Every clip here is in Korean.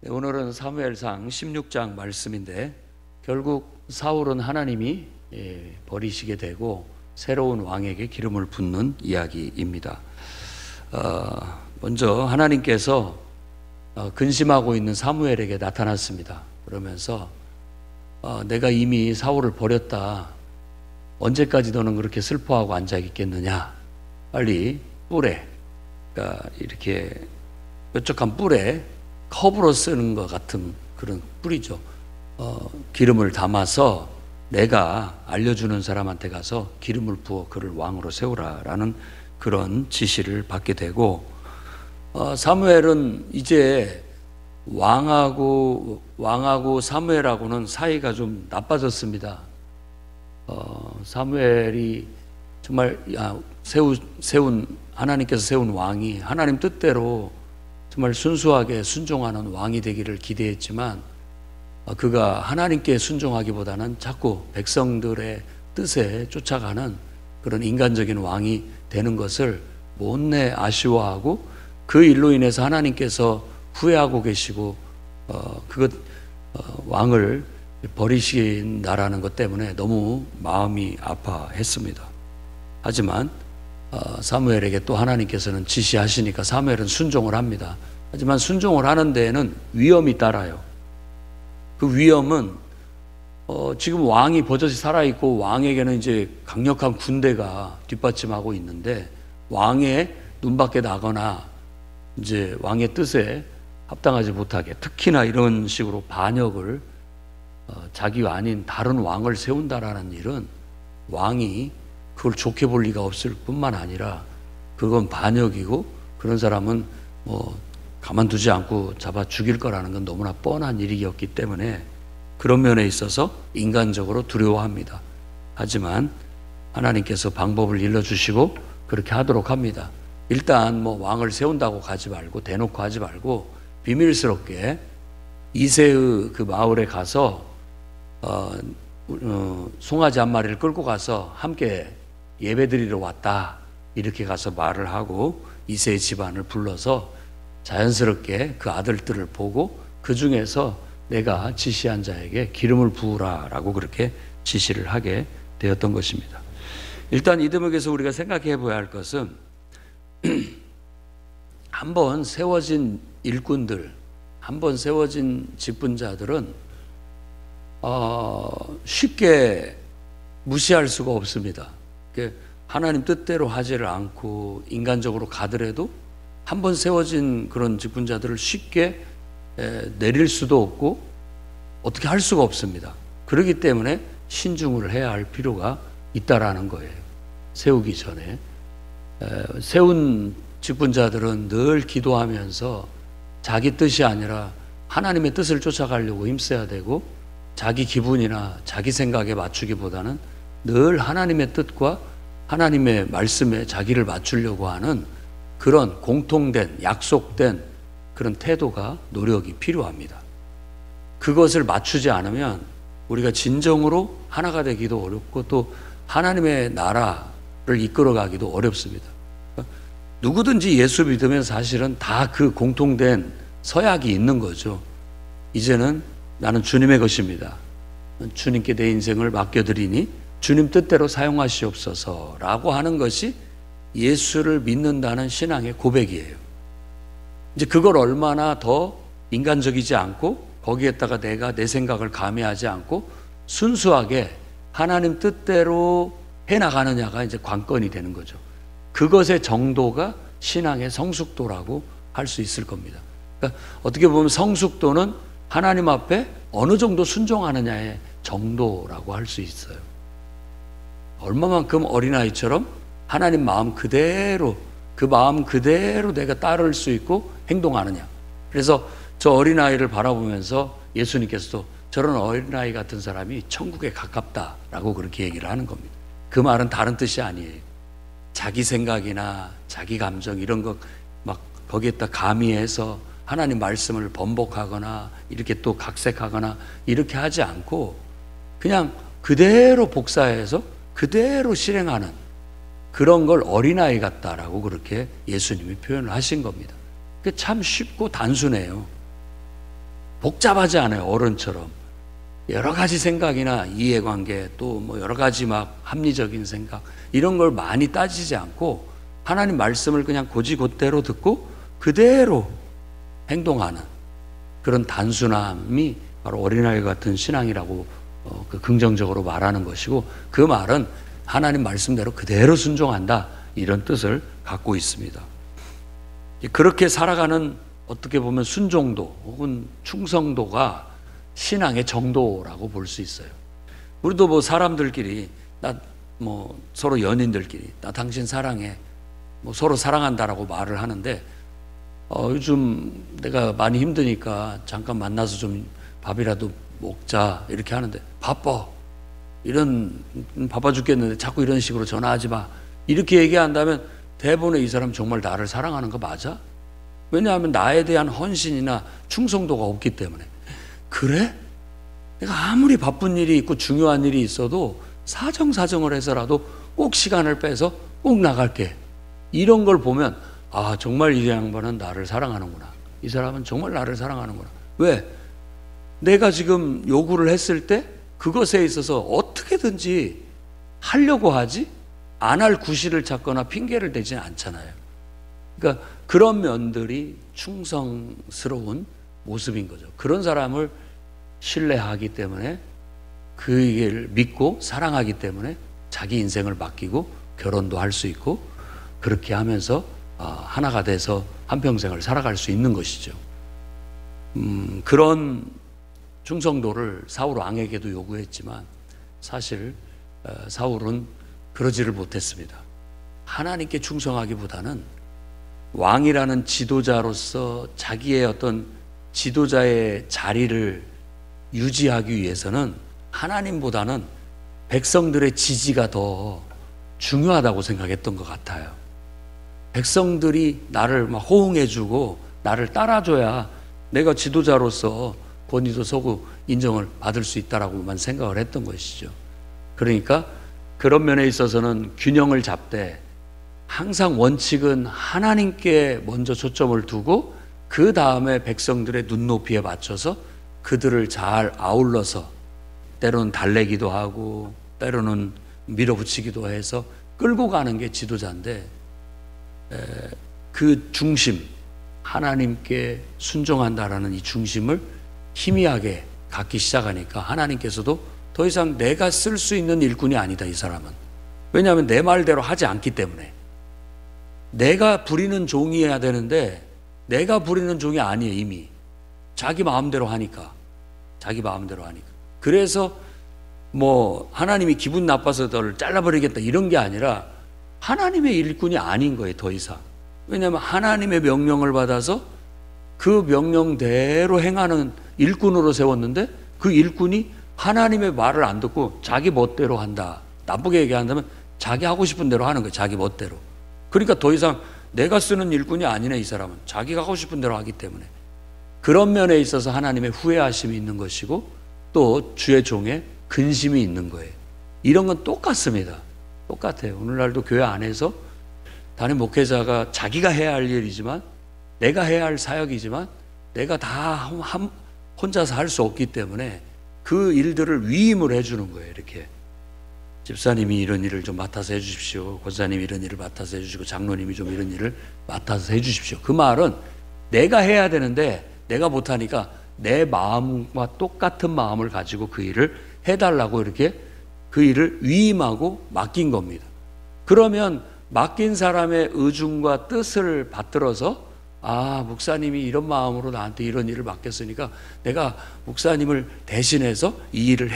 네, 오늘은 사무엘상 16장 말씀인데 결국 사울은 하나님이 버리시게 되고 새로운 왕에게 기름을 붓는 이야기입니다. 먼저 하나님께서 근심하고 있는 사무엘에게 나타났습니다. 그러면서 내가 이미 사울을 버렸다. 언제까지 너는 그렇게 슬퍼하고 앉아 있겠느냐. 빨리 뿔에, 그러니까 이렇게 뾰족한 뿔에 컵으로 쓰는 것 같은 그런 뿔이죠. 기름을 담아서 내가 알려주는 사람한테 가서 기름을 부어 그를 왕으로 세우라라는 그런 지시를 받게 되고, 사무엘은 이제 왕하고 사무엘하고는 사이가 좀 나빠졌습니다. 사무엘이 정말 세운 하나님께서 세운 왕이 하나님 뜻대로 정말 순수하게 순종하는 왕이 되기를 기대했지만 그가 하나님께 순종하기보다는 자꾸 백성들의 뜻에 쫓아가는 그런 인간적인 왕이 되는 것을 못내 아쉬워하고 그 일로 인해서 하나님께서 후회하고 계시고 왕을 버리신다라는 것 때문에 너무 마음이 아파했습니다. 하지만 사무엘에게 또 하나님께서는 지시하시니까 사무엘은 순종을 합니다. 하지만 순종을 하는 데에는 위험이 따라요. 그 위험은 지금 왕이 버젓이 살아있고 왕에게는 이제 강력한 군대가 뒷받침하고 있는데 왕의 눈밖에 나거나 이제 왕의 뜻에 합당하지 못하게, 특히나 이런 식으로 반역을 자기가 아닌 다른 왕을 세운다라는 일은 왕이 그걸 좋게 볼 리가 없을 뿐만 아니라 그건 반역이고 그런 사람은 가만두지 않고 잡아 죽일 거라는 건 너무나 뻔한 일이었기 때문에 그런 면에 있어서 인간적으로 두려워합니다. 하지만 하나님께서 방법을 일러주시고 그렇게 하도록 합니다. 일단 왕을 세운다고 가지 말고 대놓고 하지 말고 비밀스럽게 이새의 그 마을에 가서 송아지 한 마리를 끌고 가서 함께 예배드리러 왔다 이렇게 가서 말을 하고 이새의 집안을 불러서 자연스럽게 그 아들들을 보고 그 중에서 내가 지시한 자에게 기름을 부으라라고 그렇게 지시를 하게 되었던 것입니다. 일단 이 대목에서 우리가 생각해 봐야 할 것은 한번 세워진 일꾼들, 한번 세워진 직분자들은 쉽게 무시할 수가 없습니다. 하나님 뜻대로 하지를 않고 인간적으로 가더라도 한번 세워진 그런 직분자들을 쉽게 내릴 수도 없고 어떻게 할 수가 없습니다. 그렇기 때문에 신중을 해야 할 필요가 있다라는 거예요. 세우기 전에 세운 직분자들은 늘 기도하면서 자기 뜻이 아니라 하나님의 뜻을 쫓아가려고 힘써야 되고 자기 기분이나 자기 생각에 맞추기보다는 늘 하나님의 뜻과 하나님의 말씀에 자기를 맞추려고 하는 그런 공통된 약속된 그런 태도가 노력이 필요합니다. 그것을 맞추지 않으면 우리가 진정으로 하나가 되기도 어렵고 또 하나님의 나라를 이끌어가기도 어렵습니다. 누구든지 예수 믿으면 사실은 다 그 공통된 서약이 있는 거죠. 이제는 나는 주님의 것입니다. 주님께 내 인생을 맡겨드리니 주님 뜻대로 사용하시옵소서라고 하는 것이 예수를 믿는다는 신앙의 고백이에요. 이제 그걸 얼마나 더 인간적이지 않고 거기에다가 내가 내 생각을 가미하지 않고 순수하게 하나님 뜻대로 해나가느냐가 이제 관건이 되는 거죠. 그것의 정도가 신앙의 성숙도라고 할 수 있을 겁니다. 그러니까 어떻게 보면 성숙도는 하나님 앞에 어느 정도 순종하느냐의 정도라고 할 수 있어요. 얼마만큼 어린아이처럼 하나님 마음 그대로, 그 마음 그대로 내가 따를 수 있고 행동하느냐. 그래서 저 어린아이를 바라보면서 예수님께서도 저런 어린아이 같은 사람이 천국에 가깝다라고 그렇게 얘기를 하는 겁니다. 그 말은 다른 뜻이 아니에요. 자기 생각이나 자기 감정 이런 거 막 거기에다 가미해서 하나님 말씀을 번복하거나 이렇게 또 각색하거나 이렇게 하지 않고 그냥 그대로 복사해서 그대로 실행하는 그런 걸 어린아이 같다라고 그렇게 예수님이 표현을 하신 겁니다. 참 쉽고 단순해요. 복잡하지 않아요. 어른처럼 여러 가지 생각이나 이해관계 또 뭐 여러 가지 막 합리적인 생각 이런 걸 많이 따지지 않고 하나님 말씀을 그냥 곧이곧대로 듣고 그대로 행동하는 그런 단순함이 바로 어린아이 같은 신앙이라고 긍정적으로 말하는 것이고, 그 말은 하나님 말씀대로 그대로 순종한다 이런 뜻을 갖고 있습니다. 그렇게 살아가는 어떻게 보면 순종도 혹은 충성도가 신앙의 정도라고 볼 수 있어요. 우리도 뭐 사람들끼리 서로 연인들끼리 나 당신 사랑해 뭐 서로 사랑한다라고 말을 하는데 요즘 내가 많이 힘드니까 잠깐 만나서 좀 밥이라도 먹자 이렇게 하는데 바빠 죽겠는데 자꾸 이런 식으로 전화하지 마 이렇게 얘기한다면 대부분의 이 사람 정말 나를 사랑하는 거 맞아? 왜냐하면 나에 대한 헌신이나 충성도가 없기 때문에. 그래? 내가 아무리 바쁜 일이 있고 중요한 일이 있어도 사정사정을 해서라도 꼭 시간을 빼서 꼭 나갈게. 이런 걸 보면 아 정말 이 양반은 나를 사랑하는구나. 이 사람은 정말 나를 사랑하는구나. 왜? 내가 지금 요구를 했을 때 그것에 있어서 어떻게든지 하려고 하지 안 할 구실을 찾거나 핑계를 대지는 않잖아요. 그러니까 그런 면들이 충성스러운 모습인 거죠. 그런 사람을 신뢰하기 때문에 그 일을 믿고 사랑하기 때문에 자기 인생을 맡기고 결혼도 할 수 있고 그렇게 하면서 하나가 돼서 한평생을 살아갈 수 있는 것이죠. 그런 충성도를 사울 왕에게도 요구했지만 사실 사울은 그러지를 못했습니다. 하나님께 충성하기보다는 왕이라는 지도자로서 자기의 어떤 지도자의 자리를 유지하기 위해서는 하나님보다는 백성들의 지지가 더 중요하다고 생각했던 것 같아요. 백성들이 나를 막 호응해주고 나를 따라줘야 내가 지도자로서 권위도 서고 인정을 받을 수 있다라고만 생각을 했던 것이죠. 그러니까 그런 면에 있어서는 균형을 잡되 항상 원칙은 하나님께 먼저 초점을 두고 그 다음에 백성들의 눈높이에 맞춰서 그들을 잘 아울러서 때로는 달래기도 하고 때로는 밀어붙이기도 해서 끌고 가는 게 지도자인데 그 중심, 하나님께 순종한다라는 이 중심을 희미하게 갖기 시작하니까 하나님께서도 더 이상 내가 쓸 수 있는 일꾼이 아니다 이 사람은. 왜냐하면 내 말대로 하지 않기 때문에. 내가 부리는 종이어야 되는데 내가 부리는 종이 아니에요. 이미 자기 마음대로 하니까. 그래서 뭐 하나님이 기분 나빠서 너를 잘라버리겠다 이런 게 아니라 하나님의 일꾼이 아닌 거예요. 더 이상. 왜냐하면 하나님의 명령을 받아서 그 명령대로 행하는 일꾼으로 세웠는데 그 일꾼이 하나님의 말을 안 듣고 자기 멋대로 한다. 나쁘게 얘기한다면 자기 하고 싶은 대로 하는 거예요. 자기 멋대로. 그러니까 더 이상 내가 쓰는 일꾼이 아니네 이 사람은. 자기가 하고 싶은 대로 하기 때문에. 그런 면에 있어서 하나님의 후회하심이 있는 것이고 또 주의 종의 근심이 있는 거예요. 이런 건 똑같습니다. 똑같아요. 오늘날도 교회 안에서 담임 목회자가 자기가 해야 할 일이지만 내가 해야 할 사역이지만 내가 다 혼자서 할 수 없기 때문에 그 일들을 위임을 해주는 거예요. 이렇게 집사님이 이런 일을 좀 맡아서 해주십시오. 권사님이 이런 일을 맡아서 해주시고 장로님이 좀 이런 일을 맡아서 해주십시오. 그 말은 내가 해야 되는데 내가 못하니까 내 마음과 똑같은 마음을 가지고 그 일을 해달라고 이렇게 그 일을 위임하고 맡긴 겁니다. 그러면 맡긴 사람의 의중과 뜻을 받들어서 목사님이 이런 마음으로 나한테 이런 일을 맡겼으니까 내가 목사님을 대신해서 이 일을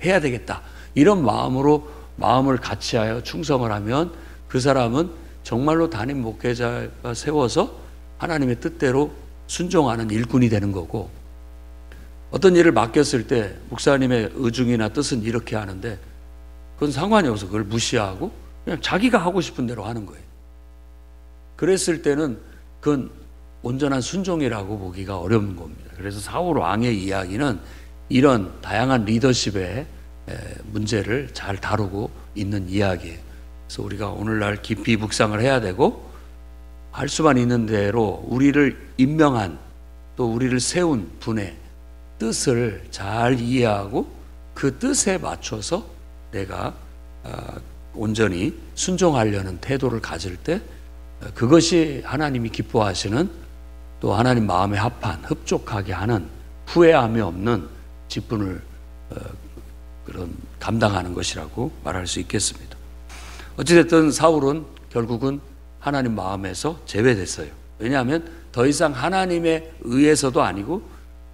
해야 되겠다. 이런 마음을 같이하여 충성을 하면 그 사람은 정말로 담임 목회자가 세워서 하나님의 뜻대로 순종하는 일꾼이 되는 거고, 어떤 일을 맡겼을 때 목사님의 의중이나 뜻은 이렇게 하는데 그건 상관이 없어. 그걸 무시하고 그냥 자기가 하고 싶은 대로 하는 거예요. 그랬을 때는 그건 온전한 순종이라고 보기가 어려운 겁니다. 그래서 사울 왕의 이야기는 이런 다양한 리더십의 문제를 잘 다루고 있는 이야기예요. 그래서 우리가 오늘날 깊이 묵상을 해야 되고 할 수만 있는 대로 우리를 임명한 또 우리를 세운 분의 뜻을 잘 이해하고 그 뜻에 맞춰서 내가 온전히 순종하려는 태도를 가질 때 그것이 하나님이 기뻐하시는, 또 하나님 마음에 합한, 흡족하게 하는, 후회함이 없는 직분을 그런 감당하는 것이라고 말할 수 있겠습니다. 어찌됐든 사울은 결국은 하나님 마음에서 제외됐어요. 왜냐하면 더 이상 하나님에 의해서도 아니고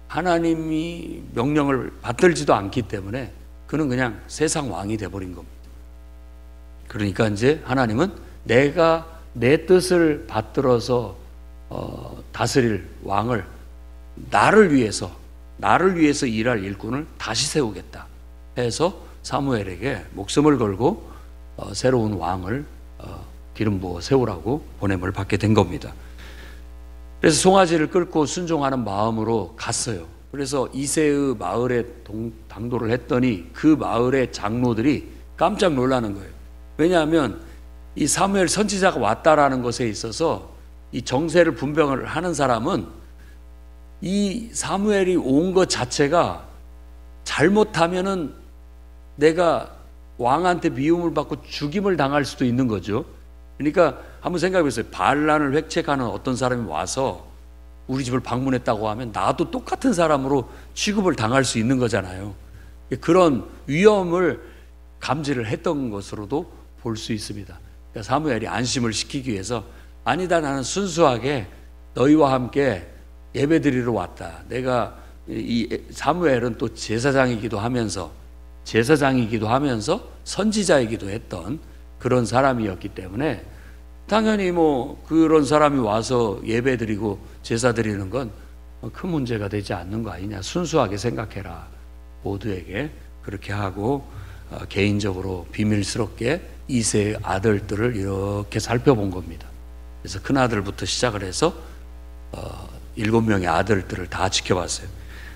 하나님이 명령을 받들지도 않기 때문에 그는 그냥 세상 왕이 돼버린 겁니다. 그러니까 이제 하나님은 내가 내 뜻을 받들어서 다스릴 왕을 나를 위해서 일할 일꾼을 다시 세우겠다 해서 사무엘에게 목숨을 걸고 새로운 왕을 기름 부어 세우라고 보냄을 받게 된 겁니다. 그래서 송아지를 끌고 순종하는 마음으로 갔어요. 그래서 이새의 마을에 당도를 했더니 그 마을의 장로들이 깜짝 놀라는 거예요. 왜냐하면 이 사무엘 선지자가 왔다라는 것에 있어서 이 정세를 분별을 하는 사람은 이 사무엘이 온 것 자체가 잘못하면은 내가 왕한테 미움을 받고 죽임을 당할 수도 있는 거죠. 그러니까 한번 생각해 보세요. 반란을 획책하는 어떤 사람이 와서 우리 집을 방문했다고 하면 나도 똑같은 사람으로 취급을 당할 수 있는 거잖아요. 그런 위험을 감지를 했던 것으로도 볼 수 있습니다. 그러니까 사무엘이 안심을 시키기 위해서 아니다, 나는 순수하게 너희와 함께 예배드리러 왔다. 내가 이 사무엘은 또 제사장이기도 하면서 선지자이기도 했던 그런 사람이었기 때문에 당연히 뭐 그런 사람이 와서 예배드리고 제사드리는 건 큰 문제가 되지 않는 거 아니냐, 순수하게 생각해라. 모두에게 그렇게 하고 개인적으로 비밀스럽게 이새의 아들들을 이렇게 살펴본 겁니다. 그래서 큰아들부터 시작을 해서 7명의 아들들을 다 지켜봤어요.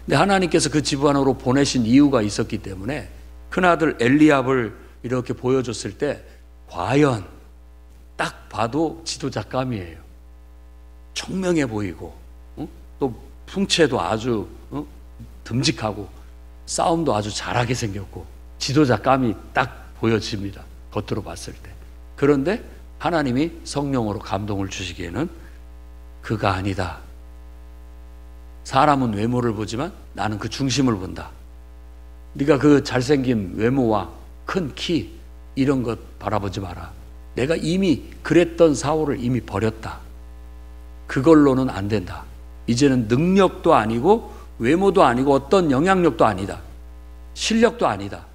근데 하나님께서 그 집안으로 보내신 이유가 있었기 때문에 큰아들 엘리압을 이렇게 보여줬을 때 과연 딱 봐도 지도자감이에요. 총명해 보이고 또 풍채도 아주 듬직하고 싸움도 아주 잘하게 생겼고 지도자감이 딱 보여집니다. 겉으로 봤을 때. 그런데 하나님이 성령으로 감동을 주시기에는 그가 아니다. 사람은 외모를 보지만 나는 그 중심을 본다. 네가 그 잘생긴 외모와 큰 키 이런 것 바라보지 마라. 내가 이미 그랬던 사울을 이미 버렸다. 그걸로는 안 된다. 이제는 능력도 아니고 외모도 아니고 어떤 영향력도 아니다. 실력도 아니다.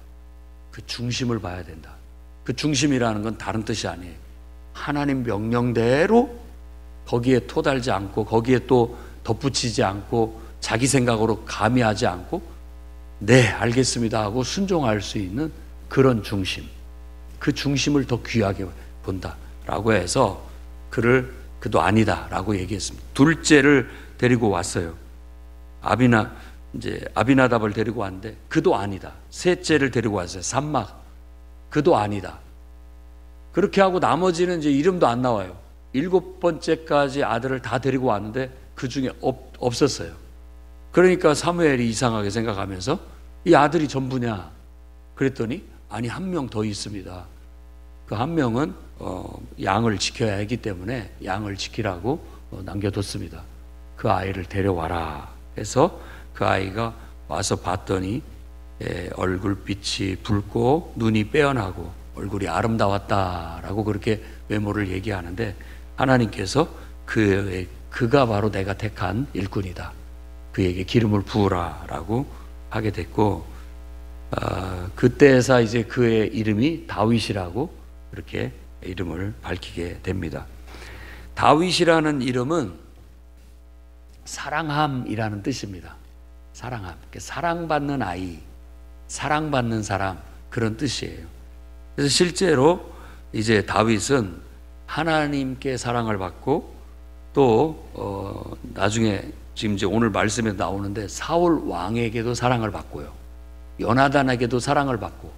그 중심을 봐야 된다. 그 중심이라는 건 다른 뜻이 아니에요. 하나님 명령대로 거기에 토달지 않고 거기에 또 덧붙이지 않고 자기 생각으로 가미하지 않고 네 알겠습니다 하고 순종할 수 있는 그런 중심, 그 중심을 더 귀하게 본다라고 해서 그도 아니다라고 얘기했습니다. 둘째를 데리고 왔어요. 아비나답을 데리고 왔는데 그도 아니다. 셋째를 데리고 왔어요. 삼막, 그도 아니다. 그렇게 하고 나머지는 이제 이름도 안 나와요. 7번째까지 아들을 다 데리고 왔는데 그 중에 없었어요. 그러니까 사무엘이 이상하게 생각하면서 이 아들이 전부냐 그랬더니 아니, 한 명 더 있습니다. 그 한 명은 양을 지켜야 하기 때문에 양을 지키라고 남겨뒀습니다. 그 아이를 데려와라 해서 그 아이가 와서 봤더니 얼굴빛이 붉고 눈이 빼어나고 얼굴이 아름다웠다라고 그렇게 외모를 얘기하는데 하나님께서 그가 바로 내가 택한 일꾼이다. 그에게 기름을 부으라라고 하게 됐고 그때에서 이제 그의 이름이 다윗이라고 그렇게 이름을 밝히게 됩니다. 다윗이라는 이름은 사랑함이라는 뜻입니다. 사랑함, 사랑받는 아이, 사랑받는 사람 그런 뜻이에요. 그래서 실제로 이제 다윗은 하나님께 사랑을 받고 또 나중에 지금 이제 오늘 말씀에 나오는데 사울 왕에게도 사랑을 받고요. 요나단에게도 사랑을 받고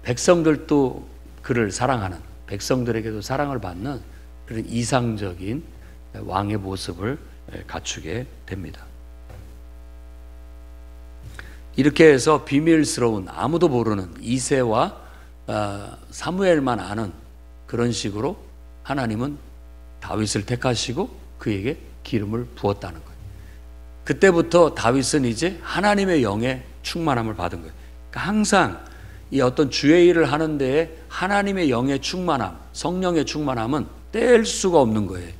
백성들도 그를 사랑하는, 백성들에게도 사랑을 받는 그런 이상적인 왕의 모습을 갖추게 됩니다. 이렇게 해서 비밀스러운 아무도 모르는 이새와 사무엘만 아는 그런 식으로 하나님은 다윗을 택하시고 그에게 기름을 부었다는 거예요. 그때부터 다윗은 이제 하나님의 영의 충만함을 받은 거예요. 그러니까 항상 이 어떤 주의 일을 하는 데에 하나님의 영의 충만함, 성령의 충만함은 뗄 수가 없는 거예요.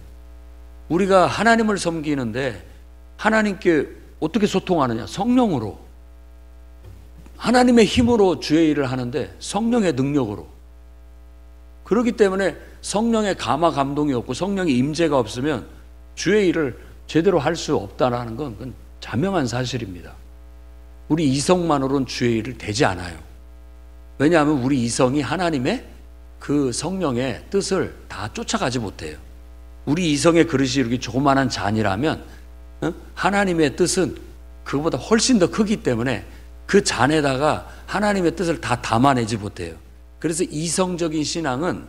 우리가 하나님을 섬기는데 하나님께 어떻게 소통하느냐? 성령으로. 하나님의 힘으로 주의 일을 하는데 성령의 능력으로. 그렇기 때문에 성령의 감화 감동이 없고 성령의 임재가 없으면 주의 일을 제대로 할 수 없다는 건 그건 자명한 사실입니다. 우리 이성만으로는 주의 일을 되지 않아요. 왜냐하면 우리 이성이 하나님의 그 성령의 뜻을 다 쫓아가지 못해요. 우리 이성의 그릇이 이렇게 조그만한 잔이라면 하나님의 뜻은 그보다 훨씬 더 크기 때문에 그 잔에다가 하나님의 뜻을 다 담아내지 못해요. 그래서 이성적인 신앙은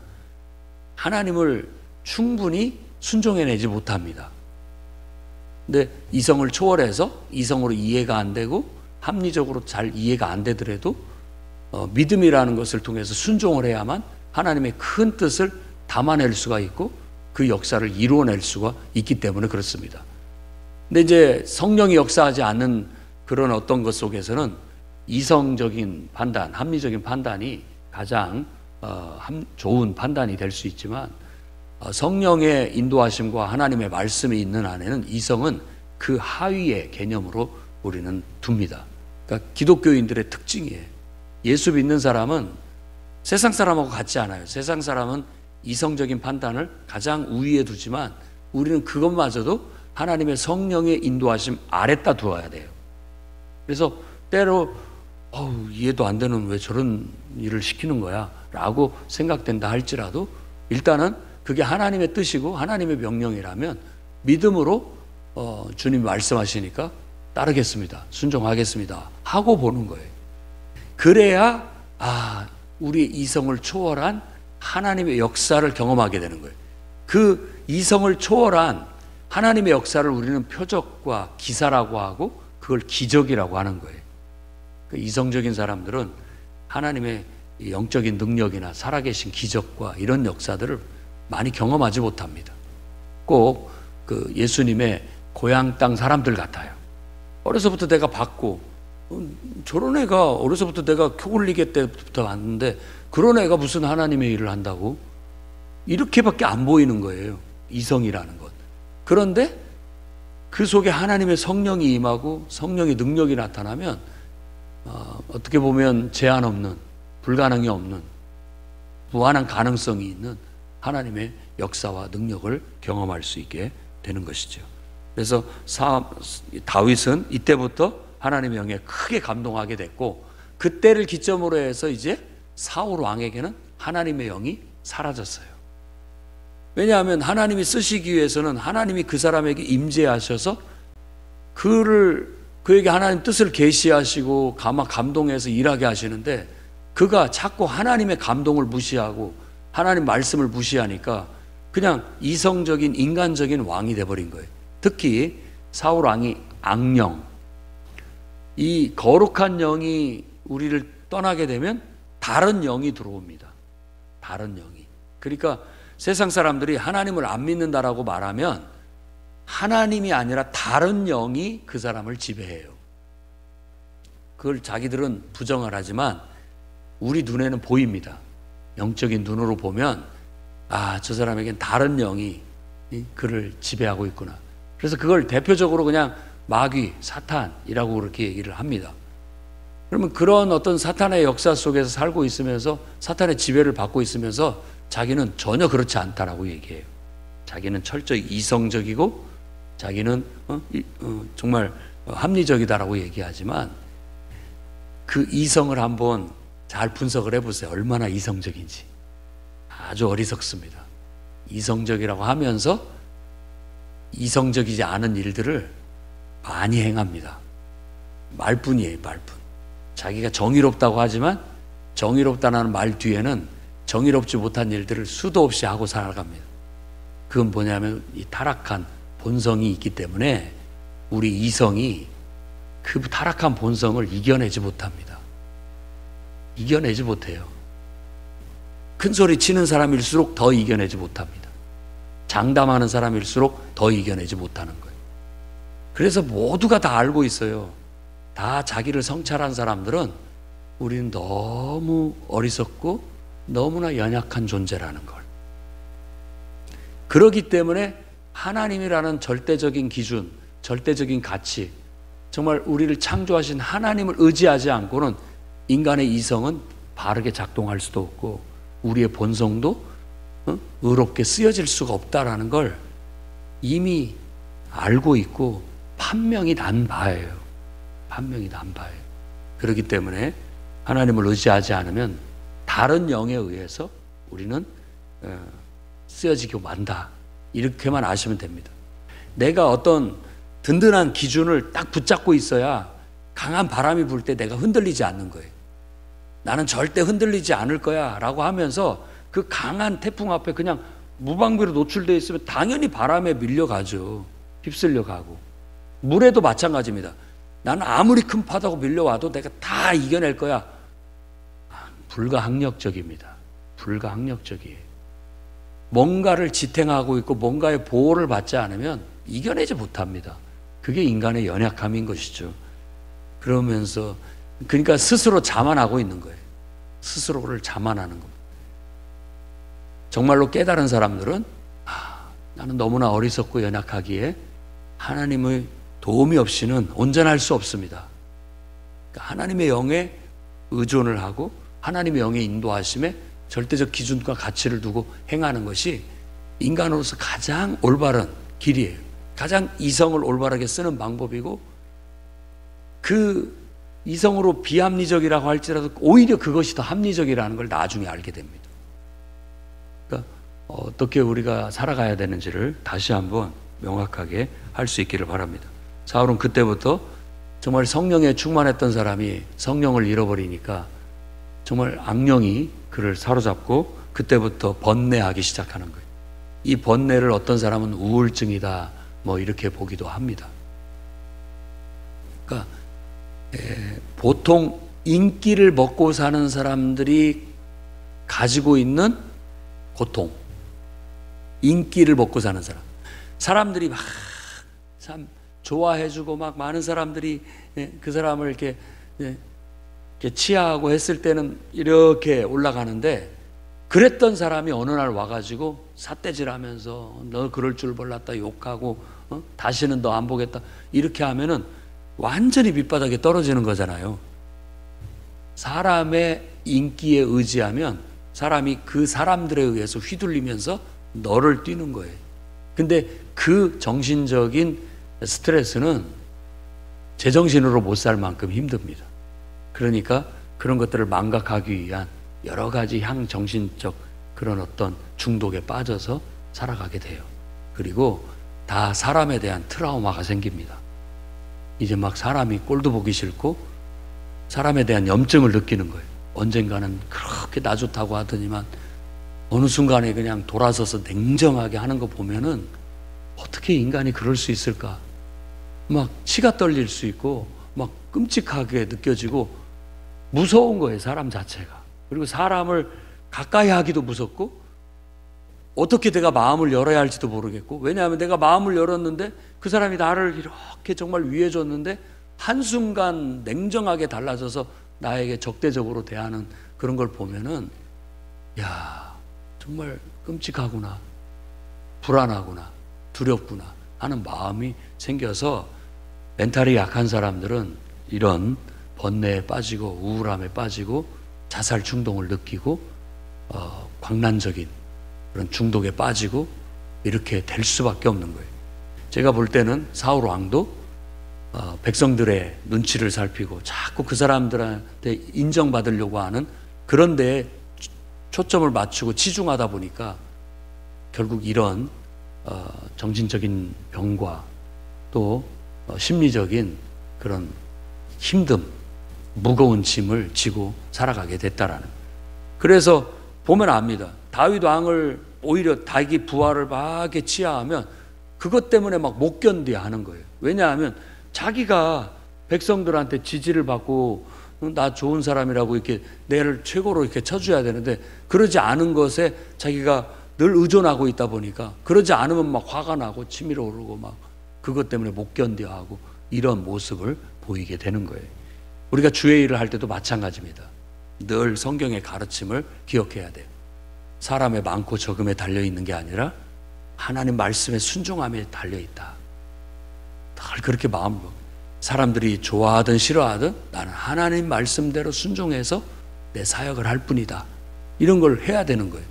하나님을 충분히 순종해내지 못합니다. 근데 이성을 초월해서 이성으로 이해가 안 되고 합리적으로 잘 이해가 안 되더라도 믿음이라는 것을 통해서 순종을 해야만 하나님의 큰 뜻을 담아낼 수가 있고 그 역사를 이루어낼 수가 있기 때문에 그렇습니다. 근데 이제 성령이 역사하지 않는 그런 어떤 것 속에서는 이성적인 판단, 합리적인 판단이 가장 좋은 판단이 될 수 있지만 성령의 인도하심과 하나님의 말씀이 있는 안에는 이성은 그 하위의 개념으로 우리는 둡니다. 그러니까 기독교인들의 특징이에요. 예수 믿는 사람은 세상 사람하고 같지 않아요. 세상 사람은 이성적인 판단을 가장 우위에 두지만 우리는 그것마저도 하나님의 성령의 인도하심 아래다 두어야 돼요. 그래서 때로 이해도 안 되는 왜 저런 일을 시키는 거야 라고 생각된다 할지라도 일단은 그게 하나님의 뜻이고 하나님의 명령이라면 믿음으로 주님 말씀하시니까 따르겠습니다. 순종하겠습니다. 하고 보는 거예요. 그래야 우리 이성을 초월한 하나님의 역사를 경험하게 되는 거예요. 그 이성을 초월한 하나님의 역사를 우리는 표적과 기사라고 하고 그걸 기적이라고 하는 거예요. 그 이성적인 사람들은 하나님의 영적인 능력이나 살아계신 기적과 이런 역사들을 많이 경험하지 못합니다. 꼭 그 예수님의 고향 땅 사람들 같아요. 어려서부터 내가 봤고 저런 애가 어려서부터 내가 켜울리게 때부터 봤는데 그런 애가 무슨 하나님의 일을 한다고? 이렇게밖에 안 보이는 거예요. 이성이라는 것. 그런데 그 속에 하나님의 성령이 임하고 성령의 능력이 나타나면 어떻게 보면 제한 없는, 불가능이 없는, 무한한 가능성이 있는 하나님의 역사와 능력을 경험할 수 있게 되는 것이죠. 그래서 다윗은 이때부터 하나님의 영에 크게 감동하게 됐고 그때를 기점으로 해서 이제 사울 왕에게는 하나님의 영이 사라졌어요. 왜냐하면 하나님이 쓰시기 위해서는 하나님이 그 사람에게 임재하셔서 그에게 하나님 뜻을 계시하시고 감동해서 일하게 하시는데 그가 자꾸 하나님의 감동을 무시하고 하나님 말씀을 무시하니까 그냥 이성적인 인간적인 왕이 돼버린 거예요. 특히 사울 왕이 악령, 이 거룩한 영이 우리를 떠나게 되면 다른 영이 들어옵니다. 다른 영이. 그러니까 세상 사람들이 하나님을 안 믿는다라고 말하면 하나님이 아니라 다른 영이 그 사람을 지배해요. 그걸 자기들은 부정을 하지만 우리 눈에는 보입니다. 영적인 눈으로 보면 저 사람에겐 다른 영이 그를 지배하고 있구나. 그래서 그걸 대표적으로 그냥 마귀, 사탄이라고 그렇게 얘기를 합니다. 그러면 그런 어떤 사탄의 역사 속에서 살고 있으면서 사탄의 지배를 받고 있으면서 자기는 전혀 그렇지 않다라고 얘기해요. 자기는 철저히 이성적이고 자기는 정말 합리적이다라고 얘기하지만 그 이성을 한번 잘 분석을 해보세요. 얼마나 이성적인지. 아주 어리석습니다. 이성적이라고 하면서 이성적이지 않은 일들을 많이 행합니다. 말뿐이에요, 말뿐. 자기가 정의롭다고 하지만 정의롭다는 말 뒤에는 정의롭지 못한 일들을 수도 없이 하고 살아갑니다. 그건 뭐냐면 이 타락한 본성이 있기 때문에 우리 이성이 그 타락한 본성을 이겨내지 못합니다. 이겨내지 못해요. 큰 소리 치는 사람일수록 더 이겨내지 못합니다. 장담하는 사람일수록 더 이겨내지 못하는 거예요. 그래서 모두가 다 알고 있어요. 다 자기를 성찰한 사람들은 우리는 너무 어리석고 너무나 연약한 존재라는 걸. 그렇기 때문에 하나님이라는 절대적인 기준, 절대적인 가치, 정말 우리를 창조하신 하나님을 의지하지 않고는 인간의 이성은 바르게 작동할 수도 없고 우리의 본성도 의롭게 쓰여질 수가 없다라는 걸 이미 알고 있고 판명이 난 바예요. 판명이 난 바예요. 그렇기 때문에 하나님을 의지하지 않으면 다른 영에 의해서 우리는 쓰여지고 만다. 이렇게만 아시면 됩니다. 내가 어떤 든든한 기준을 딱 붙잡고 있어야 강한 바람이 불 때 내가 흔들리지 않는 거예요. 나는 절대 흔들리지 않을 거야 라고 하면서 그 강한 태풍 앞에 그냥 무방비로 노출되어 있으면 당연히 바람에 밀려가죠. 휩쓸려 가고. 물에도 마찬가지입니다. 나는 아무리 큰 파도가 밀려와도 내가 다 이겨낼 거야. 불가항력적입니다. 불가항력적이에요. 뭔가를 지탱하고 있고 뭔가의 보호를 받지 않으면 이겨내지 못합니다. 그게 인간의 연약함인 것이죠. 그러면서 그러니까 스스로 자만하고 있는 거예요. 스스로를 자만하는 겁니다. 정말로 깨달은 사람들은 나는 너무나 어리석고 연약하기에 하나님의 도움이 없이는 온전할 수 없습니다. 그러니까 하나님의 영에 의존을 하고 하나님의 영의 인도하심에 절대적 기준과 가치를 두고 행하는 것이 인간으로서 가장 올바른 길이에요. 가장 이성을 올바르게 쓰는 방법이고 그 이성으로 비합리적이라고 할지라도 오히려 그것이 더 합리적이라는 걸 나중에 알게 됩니다. 그러니까 어떻게 우리가 살아가야 되는지를 다시 한번 명확하게 할 수 있기를 바랍니다. 사울은 그때부터 정말 성령에 충만했던 사람이 성령을 잃어버리니까 정말 악령이 그를 사로잡고 그때부터 번뇌하기 시작하는 거예요. 이 번뇌를 어떤 사람은 우울증이다 뭐 이렇게 보기도 합니다. 그러니까 보통 인기를 먹고 사는 사람들이 가지고 있는 고통, 인기를 먹고 사는 사람들이 막 참 좋아해주고 막 많은 사람들이 그 사람을 이렇게 치하하고 했을 때는 이렇게 올라가는데 그랬던 사람이 어느 날 와가지고 삿대질하면서 너 그럴 줄 몰랐다 욕하고 다시는 너 안 보겠다 이렇게 하면은 완전히 밑바닥에 떨어지는 거잖아요. 사람의 인기에 의지하면 사람이 그 사람들에 의해서 휘둘리면서 너를 뛰는 거예요. 근데 그 정신적인 스트레스는 제정신으로 못 살 만큼 힘듭니다. 그러니까 그런 것들을 망각하기 위한 여러 가지 향정신적 그런 어떤 중독에 빠져서 살아가게 돼요. 그리고 다 사람에 대한 트라우마가 생깁니다. 이제 막 사람이 꼴도 보기 싫고 사람에 대한 염증을 느끼는 거예요. 언젠가는 그렇게 나 좋다고 하더니만 어느 순간에 그냥 돌아서서 냉정하게 하는 거 보면은 어떻게 인간이 그럴 수 있을까? 막 치가 떨릴 수 있고 막 끔찍하게 느껴지고 무서운 거예요, 사람 자체가. 그리고 사람을 가까이 하기도 무섭고 어떻게 내가 마음을 열어야 할지도 모르겠고 왜냐하면 내가 마음을 열었는데 그 사람이 나를 이렇게 정말 위해줬는데 한순간 냉정하게 달라져서 나에게 적대적으로 대하는 그런 걸 보면은 야 정말 끔찍하구나 불안하구나 두렵구나 하는 마음이 생겨서 멘탈이 약한 사람들은 이런 번뇌에 빠지고 우울함에 빠지고 자살 충동을 느끼고 광란적인 그런 중독에 빠지고 이렇게 될 수밖에 없는 거예요. 제가 볼 때는 사울 왕도 백성들의 눈치를 살피고 자꾸 그 사람들한테 인정받으려고 하는 그런 데에 초점을 맞추고 치중하다 보니까 결국 이런 정신적인 병과 또 심리적인 그런 힘듦, 무거운 짐을 지고 살아가게 됐다라는. 그래서 보면 압니다. 다윗 왕을 오히려 자기 부하를 막 이렇게 치하하면 그것 때문에 막 못 견뎌 하는 거예요. 왜냐하면 자기가 백성들한테 지지를 받고 나 좋은 사람이라고 이렇게 내를 최고로 이렇게 쳐줘야 되는데 그러지 않은 것에 자기가 늘 의존하고 있다 보니까 그러지 않으면 막 화가 나고 치밀어 오르고 막 그것 때문에 못 견뎌하고 이런 모습을 보이게 되는 거예요. 우리가 주의 일을 할 때도 마찬가지입니다. 늘 성경의 가르침을 기억해야 돼요. 사람의 많고 적음에 달려있는 게 아니라 하나님 말씀의 순종함에 달려있다. 늘 그렇게 마음을 먹어요. 사람들이 좋아하든 싫어하든 나는 하나님 말씀대로 순종해서 내 사역을 할 뿐이다. 이런 걸 해야 되는 거예요.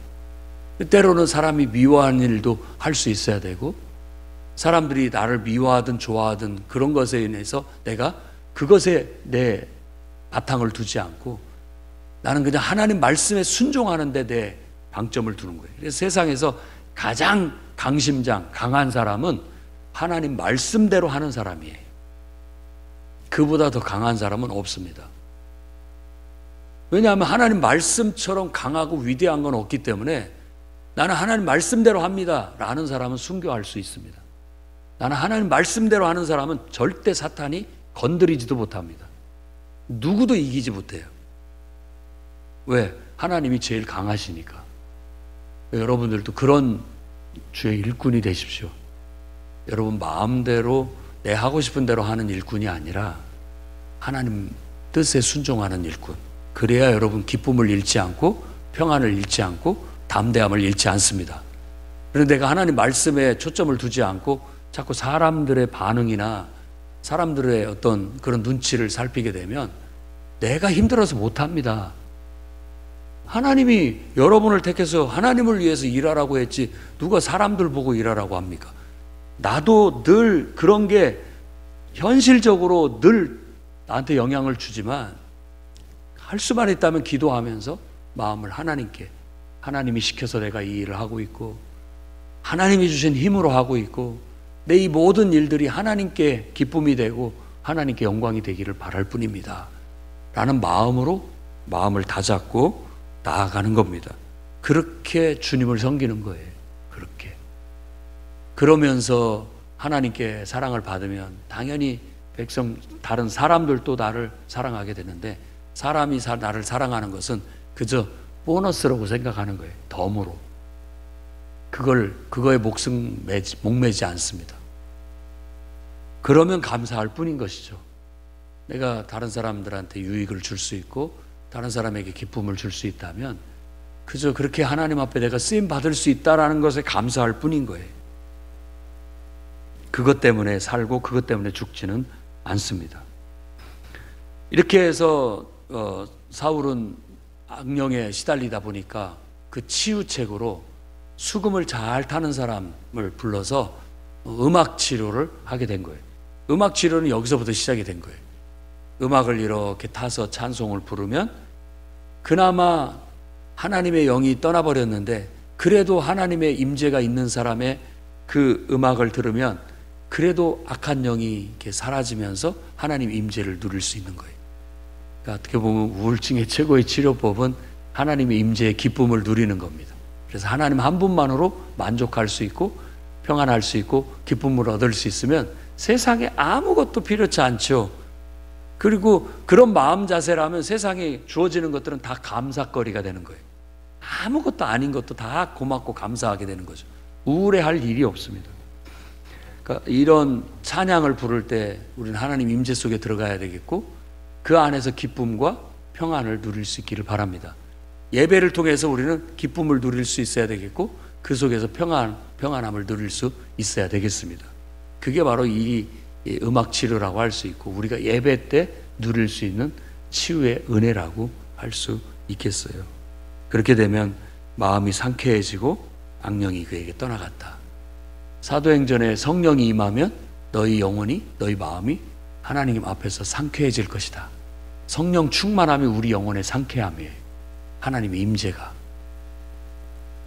때로는 사람이 미워하는 일도 할 수 있어야 되고 사람들이 나를 미워하든 좋아하든 그런 것에 인해서 내가 그것에 내 바탕을 두지 않고 나는 그냥 하나님 말씀에 순종하는 데 내 방점을 두는 거예요. 그래서 세상에서 가장 강심장, 강한 사람은 하나님 말씀대로 하는 사람이에요. 그보다 더 강한 사람은 없습니다. 왜냐하면 하나님 말씀처럼 강하고 위대한 건 없기 때문에 나는 하나님 말씀대로 합니다 라는 사람은 순교할 수 있습니다. 나는 하나님 말씀대로 하는 사람은 절대 사탄이 건드리지도 못합니다. 누구도 이기지 못해요. 왜? 하나님이 제일 강하시니까. 여러분들도 그런 주의 일꾼이 되십시오. 여러분 마음대로 내 하고 싶은 대로 하는 일꾼이 아니라 하나님 뜻에 순종하는 일꾼. 그래야 여러분 기쁨을 잃지 않고 평안을 잃지 않고 담대함을 잃지 않습니다. 그런데 내가 하나님 말씀에 초점을 두지 않고 자꾸 사람들의 반응이나 사람들의 어떤 그런 눈치를 살피게 되면 내가 힘들어서 못합니다. 하나님이 여러분을 택해서 하나님을 위해서 일하라고 했지 누가 사람들 보고 일하라고 합니까? 나도 늘 그런 게 현실적으로 늘 나한테 영향을 주지만 할 수만 있다면 기도하면서 마음을 하나님께 하나님이 시켜서 내가 이 일을 하고 있고 하나님이 주신 힘으로 하고 있고 내 이 모든 일들이 하나님께 기쁨이 되고 하나님께 영광이 되기를 바랄 뿐입니다 라는 마음으로 마음을 다잡고 나아가는 겁니다. 그렇게 주님을 섬기는 거예요. 그렇게 그러면서 하나님께 사랑을 받으면 당연히 백성 다른 사람들도 나를 사랑하게 되는데 사람이 나를 사랑하는 것은 그저 보너스라고 생각하는 거예요. 덤으로 그거에 목매지 않습니다. 그러면 감사할 뿐인 것이죠. 내가 다른 사람들한테 유익을 줄 수 있고 다른 사람에게 기쁨을 줄 수 있다면 그저 그렇게 하나님 앞에 내가 쓰임 받을 수 있다라는 것에 감사할 뿐인 거예요. 그것 때문에 살고 그것 때문에 죽지는 않습니다. 이렇게 해서 사울은 악령에 시달리다 보니까 그 치유책으로 수금을 잘 타는 사람을 불러서 음악 치료를 하게 된 거예요. 음악 치료는 여기서부터 시작이 된 거예요. 음악을 이렇게 타서 찬송을 부르면 그나마 하나님의 영이 떠나버렸는데 그래도 하나님의 임재가 있는 사람의 그 음악을 들으면 그래도 악한 영이 이렇게 사라지면서 하나님 임재를 누릴 수 있는 거예요. 그러니까 어떻게 보면 우울증의 최고의 치료법은 하나님의 임재의 기쁨을 누리는 겁니다. 그래서 하나님 한 분만으로 만족할 수 있고 평안할 수 있고 기쁨을 얻을 수 있으면 세상에 아무것도 필요치 않죠. 그리고 그런 마음 자세라면 세상에 주어지는 것들은 다 감사거리가 되는 거예요. 아무것도 아닌 것도 다 고맙고 감사하게 되는 거죠. 우울해할 일이 없습니다. 그러니까 이런 찬양을 부를 때 우리는 하나님 임재 속에 들어가야 되겠고 그 안에서 기쁨과 평안을 누릴 수 있기를 바랍니다. 예배를 통해서 우리는 기쁨을 누릴 수 있어야 되겠고 그 속에서 평안함을 누릴 수 있어야 되겠습니다. 그게 바로 이 음악 치료라고 할 수 있고 우리가 예배 때 누릴 수 있는 치유의 은혜라고 할 수 있겠어요. 그렇게 되면 마음이 상쾌해지고 악령이 그에게 떠나갔다. 사도행전에 성령이 임하면 너희 영혼이 너희 마음이 하나님 앞에서 상쾌해질 것이다. 성령 충만함이 우리 영혼의 상쾌함이에요. 하나님의 임재가.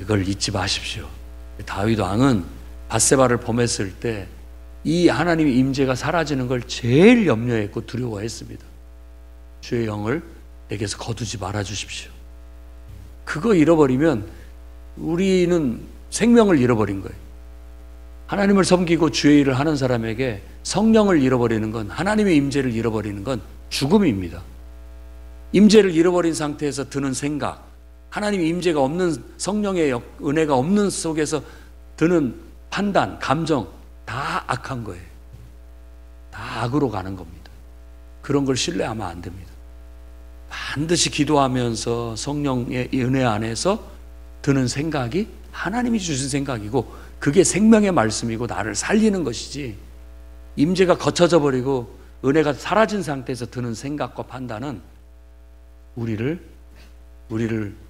이걸 잊지 마십시오. 다윗 왕은 밧세바를 범했을 때 이 하나님의 임재가 사라지는 걸 제일 염려했고 두려워했습니다. 주의 영을 내게서 거두지 말아 주십시오. 그거 잃어버리면 우리는 생명을 잃어버린 거예요. 하나님을 섬기고 주의 일을 하는 사람에게 성령을 잃어버리는 건, 하나님의 임재를 잃어버리는 건 죽음입니다. 임재를 잃어버린 상태에서 드는 생각, 하나님의 임재가 없는, 성령의 은혜가 없는 속에서 드는 판단, 감정, 다 악한 거예요. 다 악으로 가는 겁니다. 그런 걸 신뢰하면 안 됩니다. 반드시 기도하면서 성령의 은혜 안에서 드는 생각이 하나님이 주신 생각이고, 그게 생명의 말씀이고 나를 살리는 것이지, 임재가 거쳐져 버리고 은혜가 사라진 상태에서 드는 생각과 판단은 우리를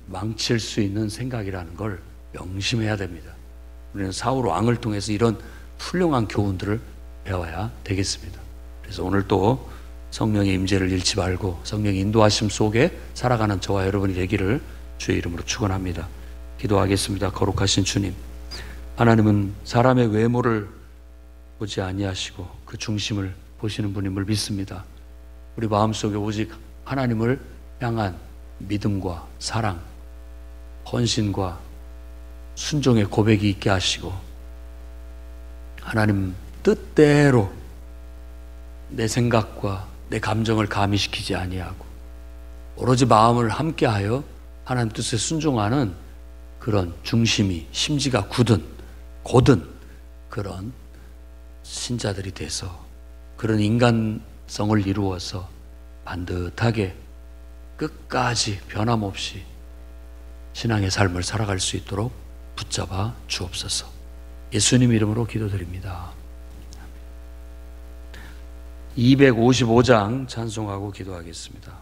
망칠 수 있는 생각이라는 걸 명심해야 됩니다. 우리는 사울 왕을 통해서 이런 훌륭한 교훈들을 배워야 되겠습니다. 그래서 오늘 또 성령의 임재를 잃지 말고 성령의 인도하심 속에 살아가는 저와 여러분이 되기를 주의 이름으로 축원합니다. 기도하겠습니다. 거룩하신 주님, 하나님은 사람의 외모를 보지 아니하시고 그 중심을 보시는 분임을 믿습니다. 우리 마음속에 오직 하나님을 향한 믿음과 사랑, 헌신과 순종의 고백이 있게 하시고, 하나님 뜻대로 내 생각과 내 감정을 가미시키지 아니하고 오로지 마음을 함께하여 하나님 뜻에 순종하는 그런 중심이, 심지가 굳은 그런 신자들이 돼서 그런 인간성을 이루어서 반듯하게 끝까지 변함없이 신앙의 삶을 살아갈 수 있도록 붙잡아 주옵소서. 예수님 이름으로 기도드립니다. 255장 찬송하고 기도하겠습니다.